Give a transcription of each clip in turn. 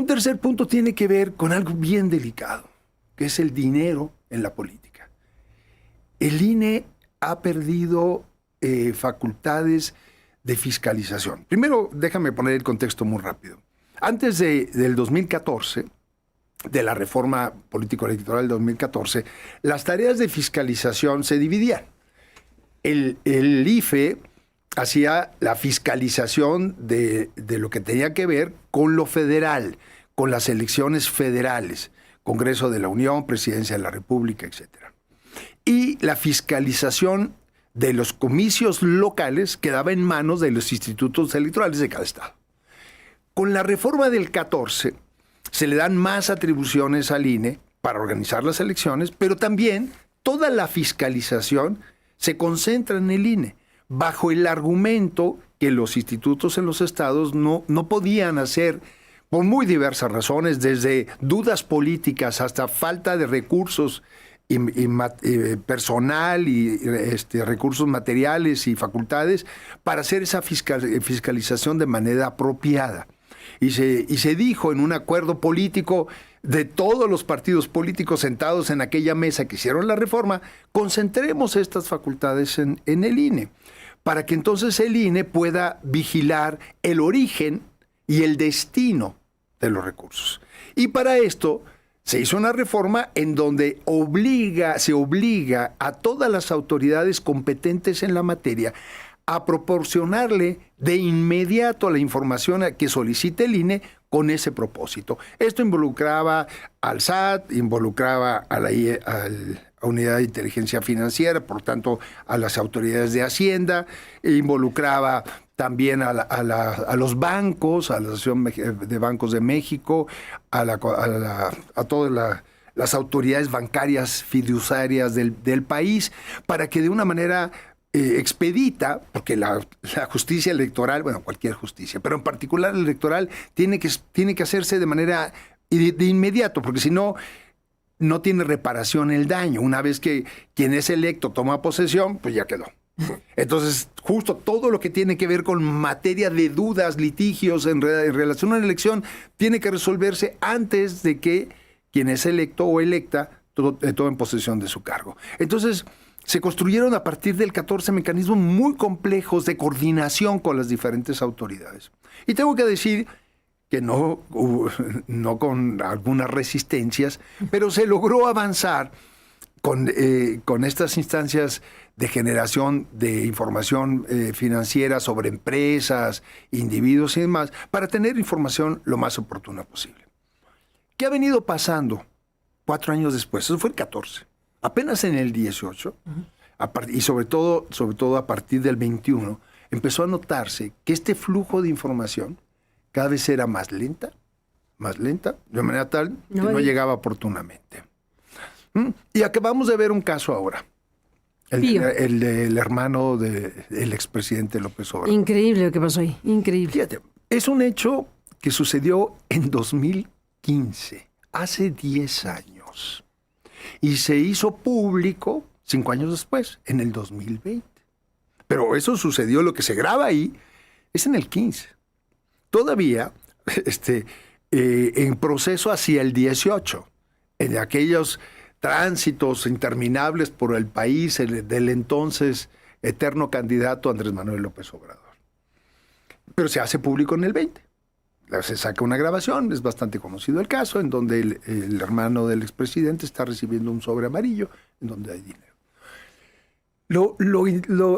Un tercer punto tiene que ver con algo bien delicado, que es el dinero en la política. El INE ha perdido facultades de fiscalización. Primero, déjame poner el contexto muy rápido. Antes del 2014, de la reforma político-electoral del 2014, las tareas de fiscalización se dividían. El IFE hacía la fiscalización de lo que tenía que ver con lo federal, con las elecciones federales, Congreso de la Unión, Presidencia de la República, etc. Y la fiscalización de los comicios locales quedaba en manos de los institutos electorales de cada estado. Con la reforma del 14 se le dan más atribuciones al INE para organizar las elecciones, pero también toda la fiscalización se concentra en el INE, bajo el argumento que los institutos en los estados no podían hacer, por muy diversas razones, desde dudas políticas hasta falta de recursos personal y recursos materiales y facultades para hacer esa fiscalización de manera apropiada. Y se dijo en un acuerdo político de todos los partidos políticos sentados en aquella mesa que hicieron la reforma, concentremos estas facultades en el INE, para que entonces el INE pueda vigilar el origen y el destino de los recursos. Y para esto se hizo una reforma en donde se obliga a todas las autoridades competentes en la materia a proporcionarle de inmediato la información que solicite el INE con ese propósito. Esto involucraba al SAT, involucraba a la Unidad de Inteligencia Financiera, por tanto a las autoridades de Hacienda, involucraba también a los bancos, a la Asociación de Bancos de México, a todas las autoridades bancarias fiduciarias del país, para que de una manera expedita, porque la justicia electoral, bueno, cualquier justicia, pero en particular la electoral, tiene que hacerse de manera de inmediato, porque si no, no tiene reparación el daño. Una vez que quien es electo toma posesión, pues ya quedó. Entonces, justo todo lo que tiene que ver con materia de dudas, litigios en relación a una elección, tiene que resolverse antes de que quien es electo o electa tome posesión de su cargo. Entonces, se construyeron a partir del 14 mecanismos muy complejos de coordinación con las diferentes autoridades. Y tengo que decir que no con algunas resistencias, pero se logró avanzar con estas instancias de generación de información financiera sobre empresas, individuos y demás, para tener información lo más oportuna posible. ¿Qué ha venido pasando 4 años después? Eso fue el 14. Apenas en el 18, y sobre todo a partir del 21, empezó a notarse que este flujo de información cada vez era más lenta, de manera tal que no llegaba oportunamente. Y acabamos de ver un caso ahora, el del hermano del expresidente López Obrador. Increíble lo que pasó ahí, increíble. Fíjate, es un hecho que sucedió en 2015, hace 10 años. Y se hizo público 5 años después, en el 2020. Pero eso sucedió, lo que se graba ahí es en el 15. Todavía en proceso hacia el 18, en aquellos tránsitos interminables por el país del entonces eterno candidato Andrés Manuel López Obrador. Pero se hace público en el 20. Se saca una grabación, es bastante conocido el caso, en donde el hermano del expresidente está recibiendo un sobre amarillo, en donde hay dinero.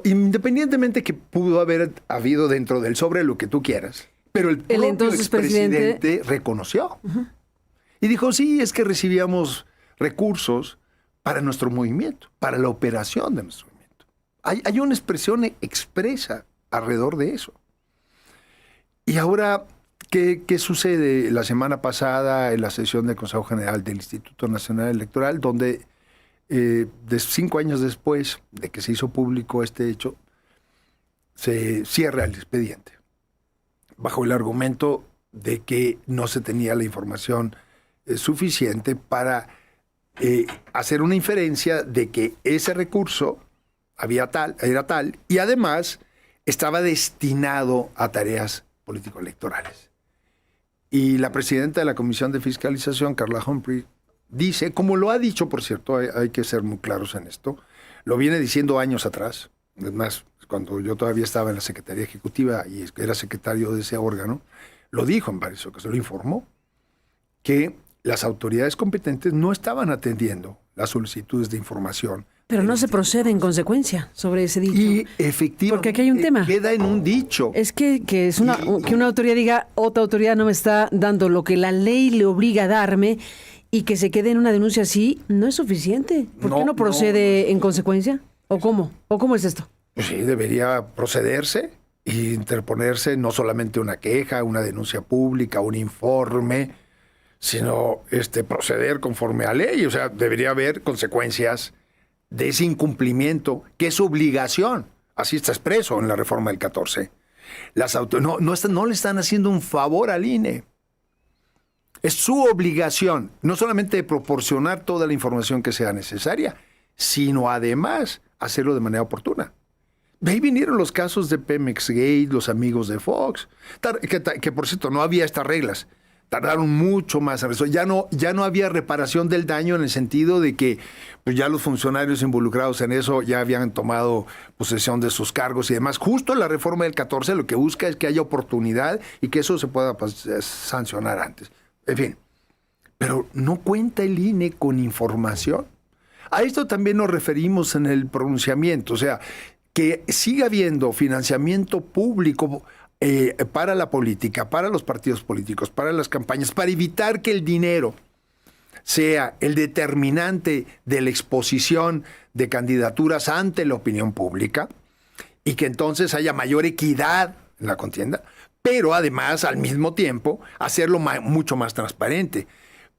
Independientemente que pudo haber habido dentro del sobre lo que tú quieras, pero el propio expresidente reconoció. Y dijo, sí, es que recibíamos recursos para nuestro movimiento, para la operación de nuestro movimiento. Hay una expresión expresa alrededor de eso. Y ahora, ¿qué sucede? La semana pasada en la sesión del Consejo General del Instituto Nacional Electoral, donde 5 años después de que se hizo público este hecho, se cierra el expediente, bajo el argumento de que no se tenía la información suficiente para hacer una inferencia de que ese recurso era tal, y además estaba destinado a tareas político-electorales. Y la presidenta de la Comisión de Fiscalización, Carla Humphrey, dice, como lo ha dicho, por cierto, hay que ser muy claros en esto, lo viene diciendo años atrás, es más, cuando yo todavía estaba en la Secretaría Ejecutiva y era secretario de ese órgano, lo dijo en varias ocasiones, lo informó, que las autoridades competentes no estaban atendiendo las solicitudes de información. Pero no se procede en consecuencia sobre ese dicho. Y efectivamente porque aquí hay un tema. Queda en un dicho. Es que una autoridad diga, otra autoridad no me está dando lo que la ley le obliga a darme, y que se quede en una denuncia así, no es suficiente. ¿Por qué no procede en consecuencia? ¿O cómo? ¿O cómo es esto? Pues sí, debería procederse e interponerse no solamente una queja, una denuncia pública, un informe, sino proceder conforme a ley. O sea, debería haber consecuencias de ese incumplimiento, que es obligación. Así está expreso en la reforma del 14. No le están haciendo un favor al INE. Es su obligación, no solamente de proporcionar toda la información que sea necesaria, sino además hacerlo de manera oportuna. De ahí vinieron los casos de Pemex Gate, los amigos de Fox, que por cierto no había estas reglas. Tardaron mucho más en eso. Ya no había reparación del daño, en el sentido de que pues ya los funcionarios involucrados en eso ya habían tomado posesión de sus cargos y demás. Justo la reforma del 14 lo que busca es que haya oportunidad y que eso se pueda sancionar antes. En fin, pero no cuenta el INE con información. A esto también nos referimos en el pronunciamiento, o sea, que siga habiendo financiamiento público para la política, para los partidos políticos, para las campañas, para evitar que el dinero sea el determinante de la exposición de candidaturas ante la opinión pública y que entonces haya mayor equidad en la contienda, pero además, al mismo tiempo, hacerlo mucho más transparente.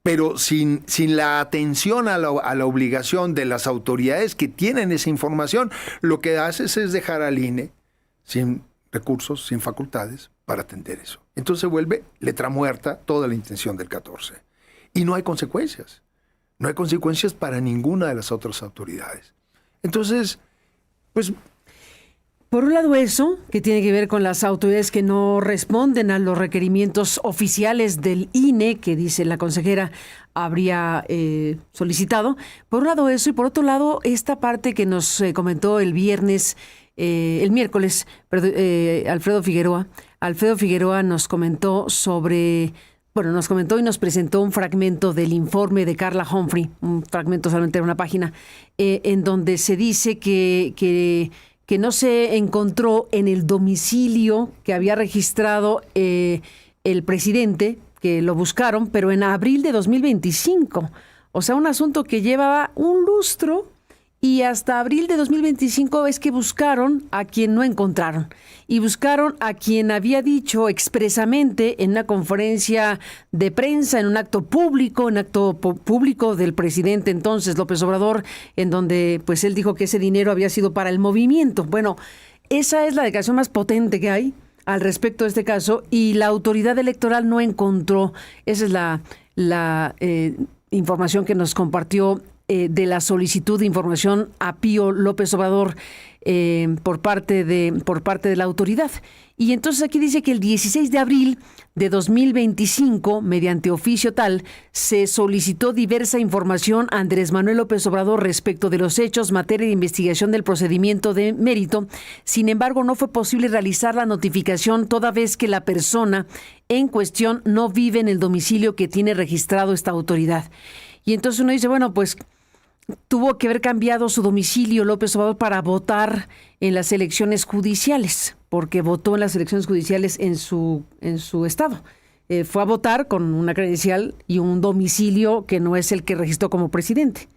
Pero sin la atención a la obligación de las autoridades que tienen esa información, lo que haces es dejar al INE sin recursos, sin facultades para atender eso. Entonces se vuelve letra muerta toda la intención del 14. Y no hay consecuencias. No hay consecuencias para ninguna de las otras autoridades. Entonces, pues... Por un lado eso, que tiene que ver con las autoridades que no responden a los requerimientos oficiales del INE, que dice la consejera habría solicitado. Por un lado eso, y por otro lado esta parte que nos comentó el miércoles, Alfredo Figueroa. Alfredo Figueroa nos comentó nos comentó y nos presentó un fragmento del informe de Carla Humphrey, un fragmento solamente de una página, en donde se dice que no se encontró en el domicilio que había registrado el presidente, que lo buscaron, pero en abril de 2025. O sea, un asunto que llevaba un lustro, y hasta abril de 2025 es que buscaron a quien no encontraron. Y buscaron a quien había dicho expresamente en una conferencia de prensa, en un acto público, del presidente entonces, López Obrador, en donde pues él dijo que ese dinero había sido para el movimiento. Bueno, esa es la declaración más potente que hay al respecto de este caso, y la autoridad electoral no encontró. Esa es la información que nos compartió de la solicitud de información a Pío López Obrador por parte de la autoridad. Y entonces aquí dice que el 16 de abril de 2025, mediante oficio tal, se solicitó diversa información a Andrés Manuel López Obrador respecto de los hechos, materia de investigación del procedimiento de mérito. Sin embargo, no fue posible realizar la notificación toda vez que la persona en cuestión no vive en el domicilio que tiene registrado esta autoridad. Y entonces uno dice, bueno, pues tuvo que haber cambiado su domicilio López Obrador para votar en las elecciones judiciales, porque votó en las elecciones judiciales en su estado. Fue a votar con una credencial y un domicilio que no es el que registró como presidente.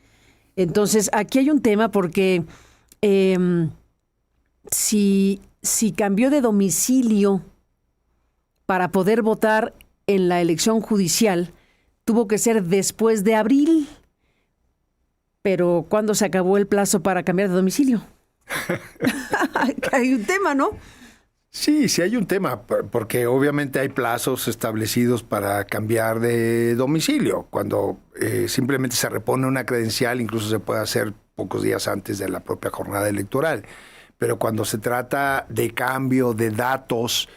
Entonces, aquí hay un tema porque si cambió de domicilio para poder votar en la elección judicial, tuvo que ser después de abril. Pero ¿cuándo se acabó el plazo para cambiar de domicilio? Hay un tema, ¿no? Sí hay un tema, porque obviamente hay plazos establecidos para cambiar de domicilio. Cuando simplemente se repone una credencial, incluso se puede hacer pocos días antes de la propia jornada electoral. Pero cuando se trata de cambio de datos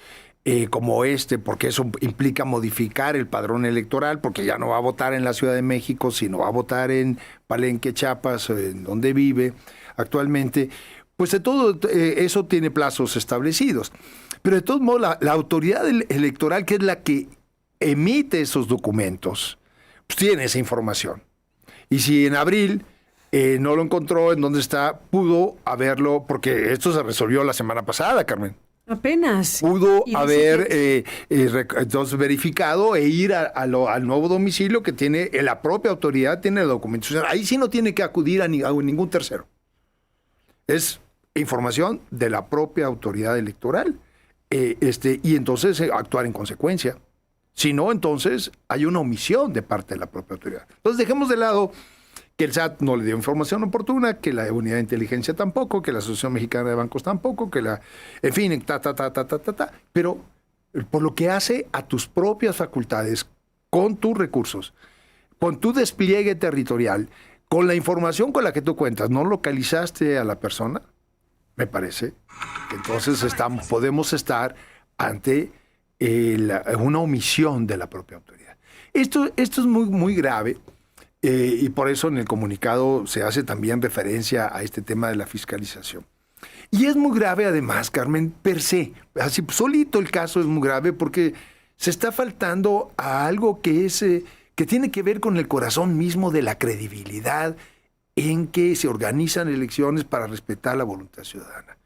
como porque eso implica modificar el padrón electoral, porque ya no va a votar en la Ciudad de México, sino va a votar en Palenque, Chiapas, en donde vive actualmente, pues de todo eso tiene plazos establecidos. Pero de todos modos, la autoridad electoral, que es la que emite esos documentos, pues tiene esa información. Y si en abril no lo encontró en dónde está, pudo haberlo, porque esto se resolvió la semana pasada, Carmen. Apenas. Pudo haber entonces verificado e ir al nuevo domicilio que tiene la propia autoridad, tiene la documentación. Ahí sí no tiene que acudir a ningún tercero. Es información de la propia autoridad electoral. Y entonces actuar en consecuencia. Si no, entonces hay una omisión de parte de la propia autoridad. Entonces dejemos de lado que el SAT no le dio información oportuna, que la Unidad de Inteligencia tampoco, que la Asociación Mexicana de Bancos tampoco, en fin, pero por lo que hace a tus propias facultades, con tus recursos, con tu despliegue territorial, con la información con la que tú cuentas, ¿no localizaste a la persona? Me parece que entonces podemos estar ante una omisión de la propia autoridad. Esto es muy, muy grave. Y por eso en el comunicado se hace también referencia a este tema de la fiscalización. Y es muy grave además, Carmen, per se. Así solito el caso es muy grave porque se está faltando a algo que tiene que ver con el corazón mismo de la credibilidad en que se organizan elecciones para respetar la voluntad ciudadana.